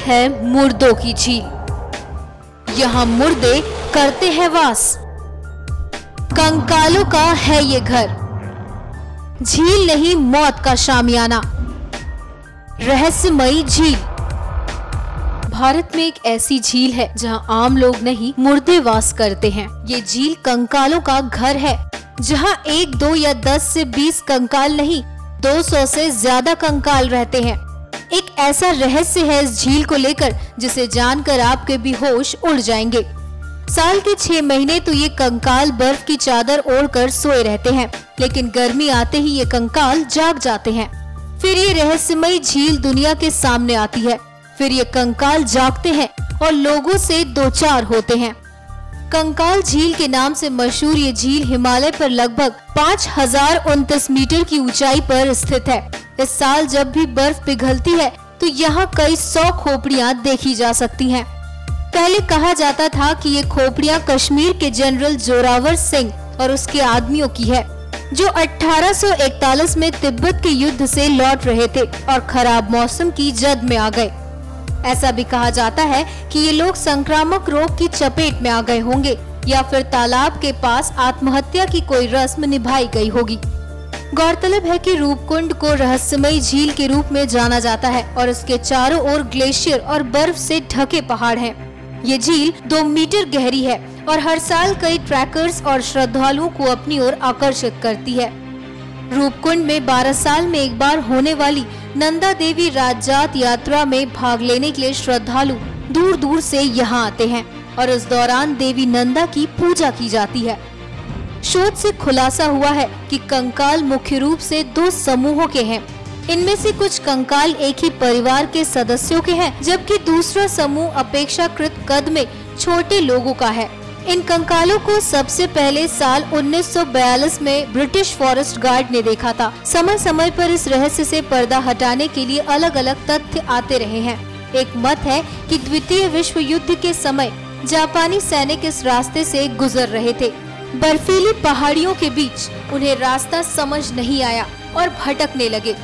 है मुर्दों की झील। यहाँ मुर्दे करते हैं वास, कंकालों का है ये घर। झील नहीं मौत का शामियाना, रहस्यमयी झील। भारत में एक ऐसी झील है जहां आम लोग नहीं मुर्दे वास करते हैं। ये झील कंकालों का घर है, जहां 1, 2 या 10 से 20 कंकाल नहीं 200 से ज्यादा कंकाल रहते हैं। एक ऐसा रहस्य है इस झील को लेकर जिसे जानकर आपके भी होश उड़ जाएंगे। साल के 6 महीने तो ये कंकाल बर्फ की चादर ओढ़कर सोए रहते हैं, लेकिन गर्मी आते ही ये कंकाल जाग जाते हैं। फिर ये रहस्यमयी झील दुनिया के सामने आती है। फिर ये कंकाल जागते हैं और लोगों से दो चार होते हैं। कंकाल झील के नाम से मशहूर ये झील हिमालय पर लगभग 5029 मीटर की ऊंचाई पर स्थित है। इस साल जब भी बर्फ पिघलती है तो यहाँ कई 100 खोपड़ियाँ देखी जा सकती हैं। पहले कहा जाता था कि ये खोपड़ियाँ कश्मीर के जनरल जोरावर सिंह और उसके आदमियों की है, जो 1841 में तिब्बत के युद्ध से लौट रहे थे और खराब मौसम की जद में आ गए। ऐसा भी कहा जाता है कि ये लोग संक्रामक रोग की चपेट में आ गए होंगे या फिर तालाब के पास आत्महत्या की कोई रस्म निभाई गई होगी। गौरतलब है कि रूपकुंड को रहस्यमयी झील के रूप में जाना जाता है और इसके चारों ओर ग्लेशियर और बर्फ से ढके पहाड़ हैं। ये झील 2 मीटर गहरी है और हर साल कई ट्रैकर्स और श्रद्धालुओं को अपनी ओर आकर्षित करती है। रूपकुंड में 12 साल में एक बार होने वाली नंदा देवी राजजात यात्रा में भाग लेने के लिए श्रद्धालु दूर दूर से यहाँ आते हैं और इस दौरान देवी नंदा की पूजा की जाती है। शोध से खुलासा हुआ है कि कंकाल मुख्य रूप से 2 समूहों के हैं। इनमें से कुछ कंकाल एक ही परिवार के सदस्यों के हैं, जबकि दूसरा समूह अपेक्षाकृत कद में छोटे लोगों का है। इन कंकालों को सबसे पहले साल 1942 में ब्रिटिश फॉरेस्ट गार्ड ने देखा था। समय समय पर इस रहस्य से पर्दा हटाने के लिए अलग अलग तथ्य आते रहे हैं। एक मत है कि द्वितीय विश्व युद्ध के समय जापानी सैनिक इस रास्ते से गुजर रहे थे। बर्फीली पहाड़ियों के बीच उन्हें रास्ता समझ नहीं आया और भटकने लगे।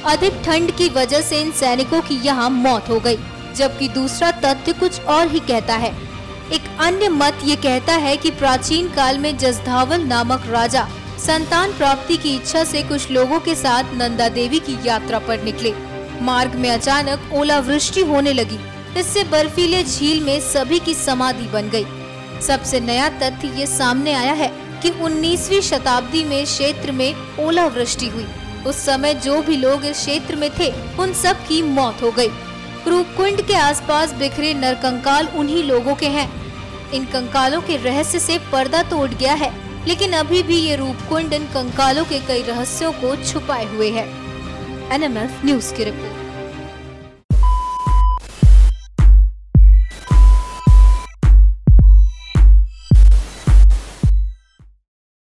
अधिक ठंड की वजह से इन सैनिकों की यहाँ मौत हो गई, जबकि दूसरा तथ्य कुछ और ही कहता है। एक अन्य मत ये कहता है कि प्राचीन काल में जसधावल नामक राजा संतान प्राप्ति की इच्छा से कुछ लोगों के साथ नंदा देवी की यात्रा पर निकले। मार्ग में अचानक ओलावृष्टि होने लगी। इससे बर्फीले झील में सभी की समाधि बन गई। सबसे नया तथ्य ये सामने आया है कि 19वीं शताब्दी में क्षेत्र में ओलावृष्टि हुई। उस समय जो भी लोग इस क्षेत्र में थे उन सब की मौत हो गई। रूपकुंड के आसपास बिखरे नरकंकाल उन्हीं लोगों के हैं। इन कंकालों के रहस्य से पर्दा तो उठ गया है, लेकिन अभी भी ये रूपकुंड इन कंकालों के कई रहस्यों को छुपाए हुए है। NMF न्यूज की रिपोर्ट।